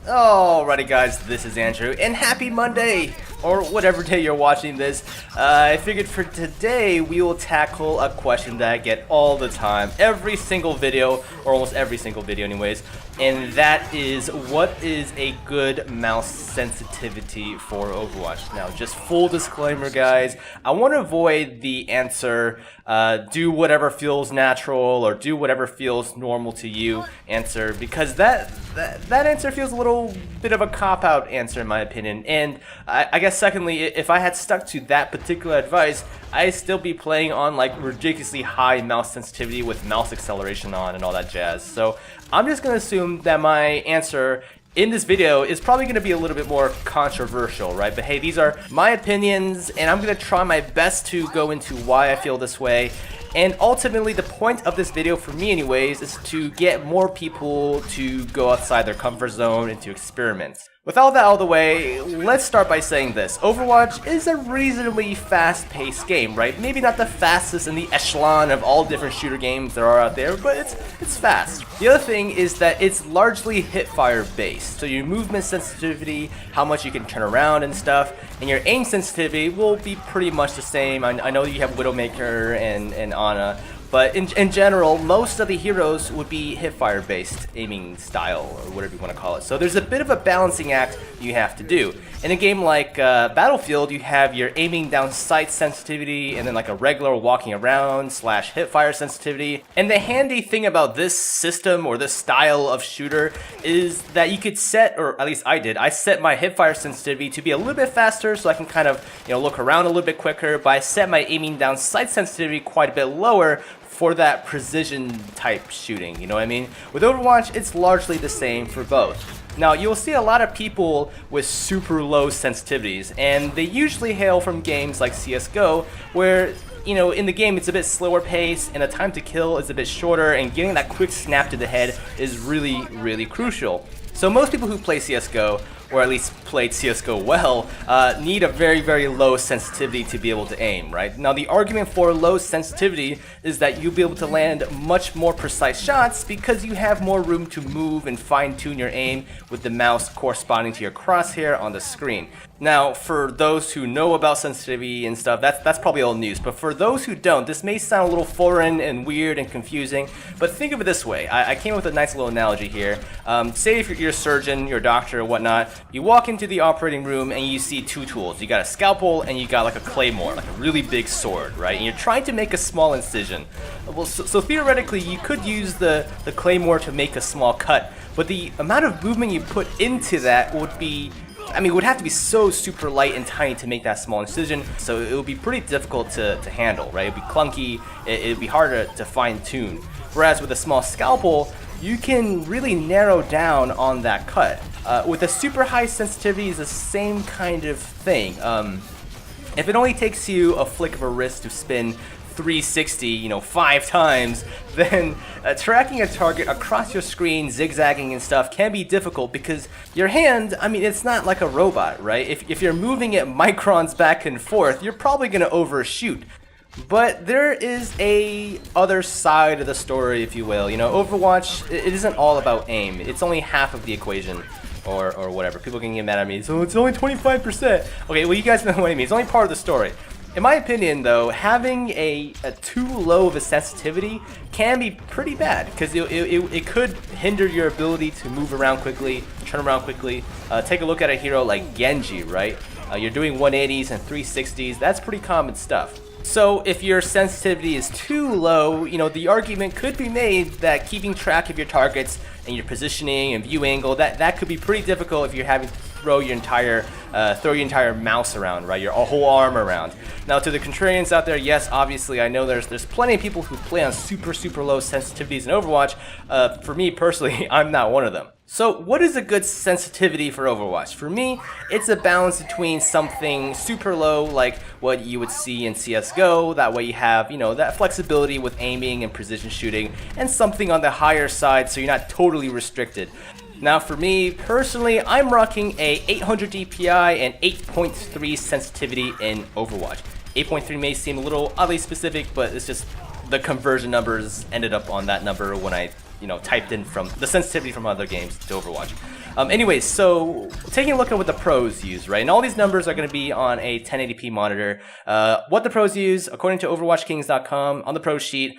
Alrighty guys, this is Andrew, and happy Monday! Or whatever day you're watching this. I figured for today we will tackle a question that I get all the time, every single video, or almost every single video anyways, and that is, what is a good mouse sensitivity for Overwatch? Now, just full disclaimer guys, I want to avoid the answer, do whatever feels natural or do whatever feels normal to you answer, because that answer feels a little bit of a cop-out answer in my opinion, and I guess secondly, if I had stuck to that particular advice, I'd still be playing on like ridiculously high mouse sensitivity with mouse acceleration on and all that jazz. So I'm just going to assume that my answer in this video is probably going to be a little bit more controversial, right? But hey, these are my opinions, and I'm going to try my best to go into why I feel this way. And ultimately, the point of this video, for me anyways, is to get more people to go outside their comfort zone and to experiment. With all that out of the way, let's start by saying this. Overwatch is a reasonably fast-paced game, right? Maybe not the fastest in the echelon of all different shooter games there are out there, but it's fast. The other thing is that it's largely hip-fire based, so your movement sensitivity, how much you can turn around and stuff, and your aim sensitivity will be pretty much the same. I know you have Widowmaker and Ana, but in general, most of the heroes would be hipfire based aiming style, or whatever you want to call it. So there's a bit of a balancing act you have to do. In a game like Battlefield, you have your aiming down sight sensitivity, and then like a regular walking around / hipfire sensitivity. And the handy thing about this system, or this style of shooter, is that you could set, or at least I set my hipfire sensitivity to be a little bit faster, so I can kind of, look around a little bit quicker, but I set my aiming down sight sensitivity quite a bit lower for that precision type shooting, you know what I mean? With Overwatch, it's largely the same for both. Now, you'll see a lot of people with super low sensitivities, and they usually hail from games like CSGO, where, in the game it's a bit slower pace, and the time to kill is a bit shorter, and getting that quick snap to the head is really, really crucial. So most people who play CSGO, or at least played CSGO well, need a very, very low sensitivity to be able to aim, right? Now, the argument for low sensitivity is that you'll be able to land much more precise shots because you have more room to move and fine-tune your aim with the mouse corresponding to your crosshair on the screen. Now, for those who know about sensitivity and stuff, that's probably old news, but for those who don't, this may sound a little foreign and weird and confusing, but think of it this way. I came up with a nice little analogy here. Say if you're a surgeon, you're a doctor or whatnot, you walk into the operating room and you see two tools. You got a scalpel and you got like a claymore, like a really big sword, right? And you're trying to make a small incision. Well, so theoretically, you could use the claymore to make a small cut, but the amount of movement you put into that would have to be so super light and tiny to make that small incision, so it would be pretty difficult to handle, right? It would be clunky, it would be harder to fine-tune. Whereas with a small scalpel, you can really narrow down on that cut. With a super high sensitivity is the same kind of thing. If it only takes you a flick of a wrist to spin 360, 5 times, then tracking a target across your screen, zigzagging and stuff can be difficult because your hand, it's not like a robot, right? If you're moving it microns back and forth, you're probably going to overshoot. But there is a other side of the story, if you will. Overwatch, it isn't all about aim. It's only half of the equation, or whatever. People can get mad at me, so it's only 25%. Okay, well, you guys know what I mean. It's only part of the story. In my opinion, though, having a too low of a sensitivity can be pretty bad, because it could hinder your ability to move around quickly, turn around quickly. Take a look at a hero like Genji, right? You're doing 180s and 360s. That's pretty common stuff. So if your sensitivity is too low, the argument could be made that keeping track of your targets and your positioning and view angle, that could be pretty difficult if you're having to throw your entire mouse around, right? Your whole arm around. Now, to the contrarians out there, yes, obviously, I know there's plenty of people who play on super, super low sensitivities in Overwatch. For me personally, I'm not one of them. So what is a good sensitivity for Overwatch? For me, it's a balance between something super low, like what you would see in CSGO, that way you have, that flexibility with aiming and precision shooting, and something on the higher side so you're not totally restricted. Now for me, personally, I'm rocking a 800 DPI and 8.3 sensitivity in Overwatch. 8.3 may seem a little oddly specific, but it's just the conversion numbers ended up on that number when I typed in from the sensitivity from other games to Overwatch. Anyways, so taking a look at what the pros use, right? And all these numbers are going to be on a 1080p monitor. What the pros use, according to OverwatchKings.com, on the pro sheet,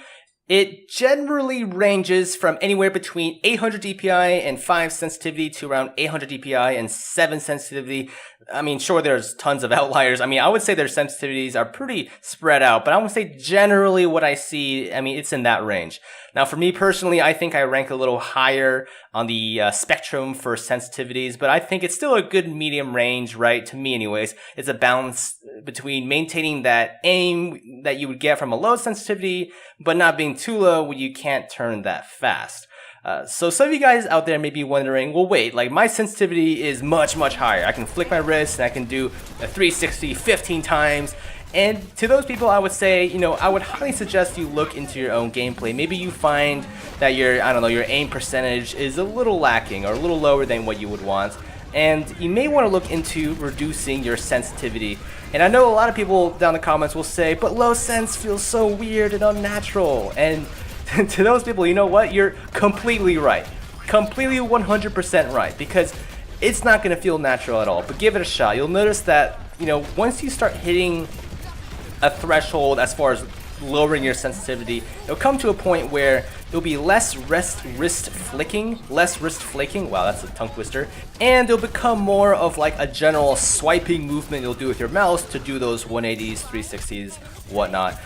it generally ranges from anywhere between 800 DPI and 5 sensitivity to around 800 DPI and 7 sensitivity. I mean, sure, there's tons of outliers. I mean, I would say their sensitivities are pretty spread out, but I would say generally what I see, I mean, it's in that range. Now, for me personally, I think I rank a little higher on the spectrum for sensitivities, but I think it's still a good medium range, right? To me anyways. It's a balance between maintaining that aim that you would get from a low sensitivity, but not being too low when you can't turn that fast. So some of you guys out there may be wondering, well, wait, like my sensitivity is much, much higher. I can flick my wrist and I can do a 360 15 times. And to those people, I would say, I would highly suggest you look into your own gameplay. Maybe you find that your aim percentage is a little lacking or a little lower than what you would want. And you may want to look into reducing your sensitivity. And I know a lot of people down in the comments will say, but low sense feels so weird and unnatural. And to those people, you know what? You're completely right. Completely 100% right. Because it's not going to feel natural at all. But give it a shot. You'll notice that, once you start hitting a threshold as far as lowering your sensitivity, it'll come to a point where there'll be less wrist flicking. Wow, that's a tongue twister. And it'll become more of like a general swiping movement you'll do with your mouse to do those 180s, 360s, whatnot.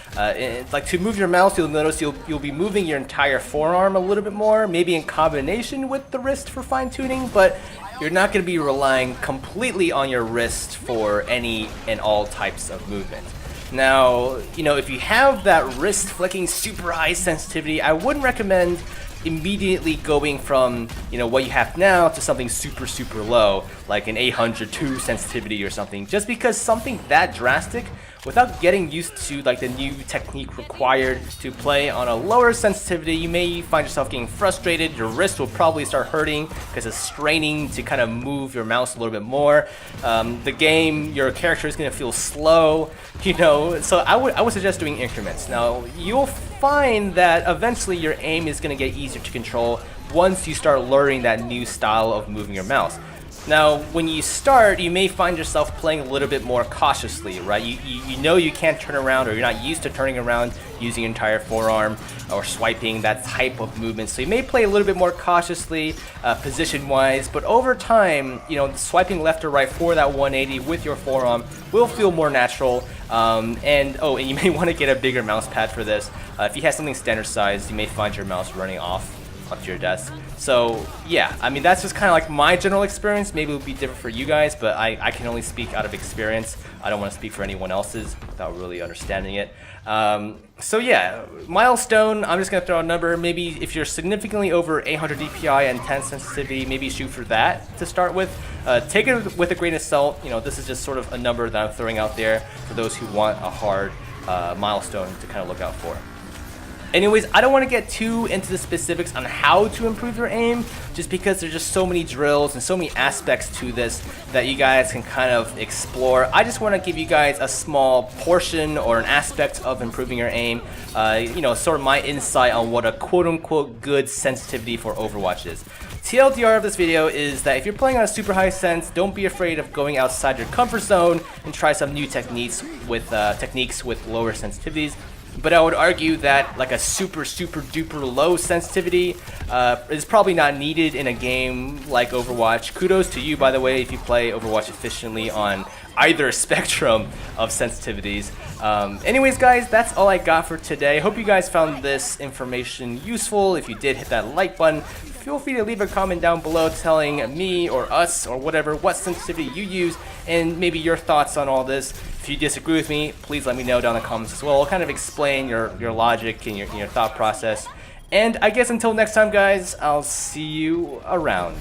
Like to move your mouse, you'll notice you'll be moving your entire forearm a little bit more, maybe in combination with the wrist for fine tuning, but you're not going to be relying completely on your wrist for any and all types of movement. Now, if you have that wrist flicking super high sensitivity, I wouldn't recommend immediately going from, what you have now to something super, super low, like an 802 sensitivity or something, just because something that drastic, without getting used to like the new technique required to play on a lower sensitivity, you may find yourself getting frustrated. Your wrist will probably start hurting because it's straining to kind of move your mouse a little bit more. The game, your character is going to feel slow, so I would suggest doing increments. Now, you'll find that eventually your aim is going to get easier to control once you start learning that new style of moving your mouse. Now, when you start, you may find yourself playing a little bit more cautiously, right? You can't turn around, or you're not used to turning around using your entire forearm or swiping, that type of movement. So you may play a little bit more cautiously, position-wise, but over time, swiping left or right for that 180 with your forearm will feel more natural. And you may want to get a bigger mouse pad for this. If you have something standard size, you may find your mouse running off onto your desk. So yeah, I mean, that's just kind of like my general experience. Maybe it would be different for you guys, but I can only speak out of experience. I don't want to speak for anyone else's without really understanding it. So yeah, milestone, I'm just going to throw a number. Maybe if you're significantly over 800 DPI and 10 sensitivity, maybe shoot for that to start with. Take it with a grain of salt. This is just sort of a number that I'm throwing out there for those who want a hard milestone to kind of look out for. Anyways, I don't want to get too into the specifics on how to improve your aim, just because there's just so many drills and so many aspects to this that you guys can kind of explore. I just want to give you guys a small portion or an aspect of improving your aim, sort of my insight on what a quote-unquote good sensitivity for Overwatch is. TLDR of this video is that if you're playing on a super high sense, don't be afraid of going outside your comfort zone and try some new techniques with lower sensitivities. But I would argue that like a super duper low sensitivity is probably not needed in a game like Overwatch. Kudos to you, by the way, if you play Overwatch efficiently on either spectrum of sensitivities. Anyways, guys, that's all I got for today. Hope you guys found this information useful. If you did, hit that like button. Feel free to leave a comment down below telling me or us or whatever what sensitivity you use and maybe your thoughts on all this. If you disagree with me, please let me know down in the comments as well. I'll kind of explain your logic and your thought process. And I guess until next time, guys, I'll see you around.